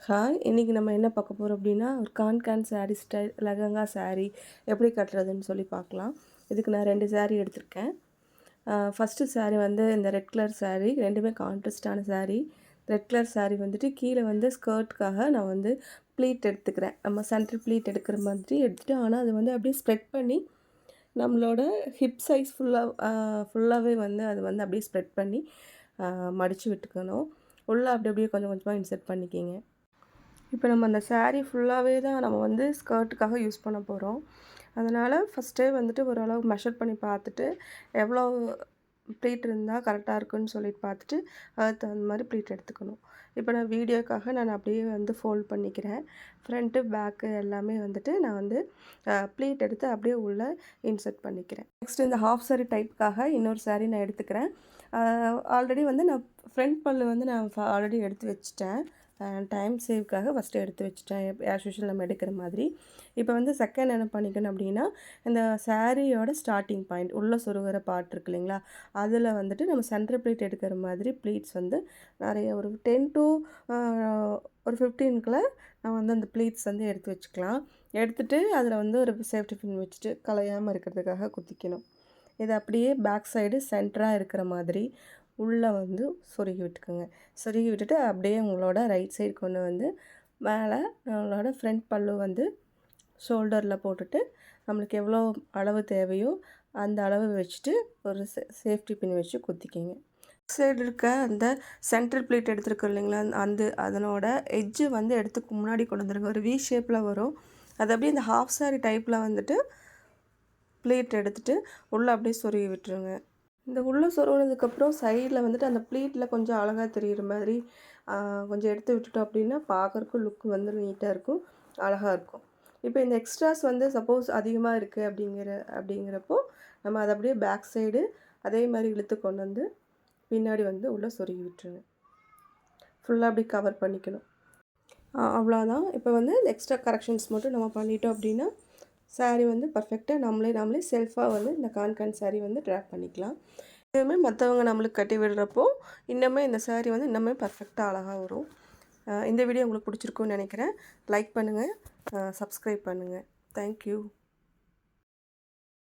Hi, இன்றைக்கி நம்ம என்ன பார்க்க போகிறோம் அப்படின்னா, ஒரு கான் சாரீ ஸ்டைல் லெஹங்கா சாரீ எப்படி கட்டுறதுன்னு சொல்லி பார்க்கலாம். இதுக்கு நான் 2 சாரீ எடுத்திருக்கேன். ஃபஸ்ட்டு சாரீ வந்து இந்த ரெட் கலர் சாரீ, ரெண்டுமே கான்ட்ராஸ்டான சாரீ. ரெட் கலர் சாரீ வந்துட்டு கீழே வந்து ஸ்கர்ட்காக நான் வந்து ப்ளீட் எடுத்துக்கிறேன். நம்ம சென்டர் ப்ளீட் எடுக்கிற மாதிரி எடுத்துகிட்டு, ஆனால் அது வந்து அப்படியே ஸ்ப்ரெட் பண்ணி நம்மளோட ஹிப் சைஸ் ஃபுல்லாகவே வந்து அது வந்து அப்படியே ஸ்ப்ரெட் பண்ணி மடித்து விட்டுக்கணும். உள்ளே அப்படி அப்படியே கொஞ்சம் கொஞ்சமாக இன்சர்ட் பண்ணிக்கிங்க. இப்போ நம்ம அந்த சாரீ ஃபுல்லாகவே தான் நம்ம வந்து ஸ்கர்ட்டுக்காக யூஸ் பண்ண போகிறோம். அதனால் ஃபஸ்ட்டே வந்துட்டு ஓரளவு மெஷர் பண்ணி பார்த்துட்டு, எவ்வளோ ப்ளீட் இருந்தால் கரெக்டாக இருக்குன்னு சொல்லிட்டு பார்த்துட்டு, அதுக்கு தகுந்த மாதிரி ப்ளீட் எடுத்துக்கணும். இப்போ நான் வீடியோக்காக நான் அப்படியே வந்து ஃபோல்ட் பண்ணிக்கிறேன். ஃப்ரண்ட்டு, பேக்கு எல்லாமே வந்துட்டு நான் வந்து ப்ளீட் எடுத்து அப்படியே உள்ளே இன்சர்ட் பண்ணிக்கிறேன். நெக்ஸ்ட்டு இந்த ஹாஃப் சாரீ டைப்புக்காக இன்னொரு சாரீ நான் எடுத்துக்கிறேன். ஆல்ரெடி வந்து நான் ஃப்ரண்ட் பல்லு வந்து நான் ஆல்ரெடி எடுத்து வச்சுட்டேன். டைம் சேவ்க்காக ஃபஸ்ட்டு எடுத்து வச்சுட்டேன். ஆஸ் யூஷுவல் நம்ம எடுக்கிற மாதிரி. இப்போ வந்து செகண்ட் என்ன பண்ணிக்கணும் அப்படின்னா, இந்த சாரியோட ஸ்டார்டிங் பாயிண்ட் உள்ளே சொருகிற பார்ட் இருக்கு இல்லைங்களா, அதில் வந்துட்டு நம்ம சென்டர் ப்ளீட் எடுக்கிற மாதிரி ப்ளீட்ஸ் வந்து நிறைய ஒரு 10 to ஒரு 15க்குள்ள நம்ம வந்து அந்த ப்ளீட்ஸ் வந்து எடுத்து வச்சுக்கலாம். எடுத்துகிட்டு அதில் வந்து ஒரு சேஃப்டி பின் வச்சுட்டு கலையாமல் இருக்கிறதுக்காக குத்திக்கணும். இது அப்படியே பேக் சைடு சென்டராக இருக்கிற மாதிரி உள்ளே வந்து சொருகி விட்டுக்குங்க. சொருகி விட்டுட்டு அப்படியே உங்களோட ரைட் சைடு கொண்டு வந்து மேலே நம்மளோட ஃப்ரண்ட் பல்லு வந்து ஷோல்டரில் போட்டுட்டு நம்மளுக்கு எவ்வளோ அளவு தேவையோ அந்த அளவு வச்சுட்டு ஒரு சேஃப்டி பின் வச்சு குத்திக்கிங்க. சைடு இருக்க அந்த சென்ட்ரல் ப்ளீட் எடுத்துருக்கோம் இல்லைங்களா, அதனோட எட்ஜு வந்து எடுத்துக்கு முன்னாடி கொண்டு வந்துருங்க. ஒரு வி ஷேப்பில் வரும். அது அப்படியே இந்த ஹாஃப் சாரி டைப்பில் வந்துட்டு ப்ளீட் எடுத்துகிட்டு உள்ளே அப்படியே சொருகி விட்டுருங்க. இந்த உள்ளே சொருகினதுக்கப்புறம் சைடில் வந்துட்டு அந்த ப்ளீட்டில் கொஞ்சம் அழகாக தெரிகிற மாதிரி கொஞ்சம் எடுத்து விட்டுட்டோம் அப்படின்னா பார்க்குறக்கும் லுக் வந்து நீட்டாக இருக்கும், அழகாக இருக்கும். இப்போ இந்த எக்ஸ்ட்ராஸ் வந்து சப்போஸ் அதிகமாக இருக்குது அப்படிங்கிறப்போ நம்ம அதை அப்படியே பேக் சைடு அதே மாதிரி இழுத்து கொண்டு வந்து பின்னாடி வந்து உள்ளே சொருகி விட்டுருங்க. ஃபுல்லாக அப்படி கவர் பண்ணிக்கணும். அவ்வளோதான். இப்போ வந்து இந்த எக்ஸ்ட்ரா கரெக்ஷன்ஸ் மட்டும் நம்ம பண்ணிட்டோம் அப்படின்னா சாரீ வந்து பர்ஃபெக்டாக நம்மளே செல்ஃபாக வந்து இந்த கான் சாரீ வந்து ட்ராப் பண்ணிக்கலாம். இதுவுமே மற்றவங்க நம்மளுக்கு கட்டி விடுறப்போ இன்னுமே இந்த சாரீ வந்து இன்னுமே பர்ஃபெக்டாக அழகாக வரும். இந்த வீடியோ உங்களுக்கு பிடிச்சிருக்குன்னு நினைக்கிறேன். லைக் பண்ணுங்கள், சப்ஸ்கிரைப் பண்ணுங்கள். தேங்க்யூ.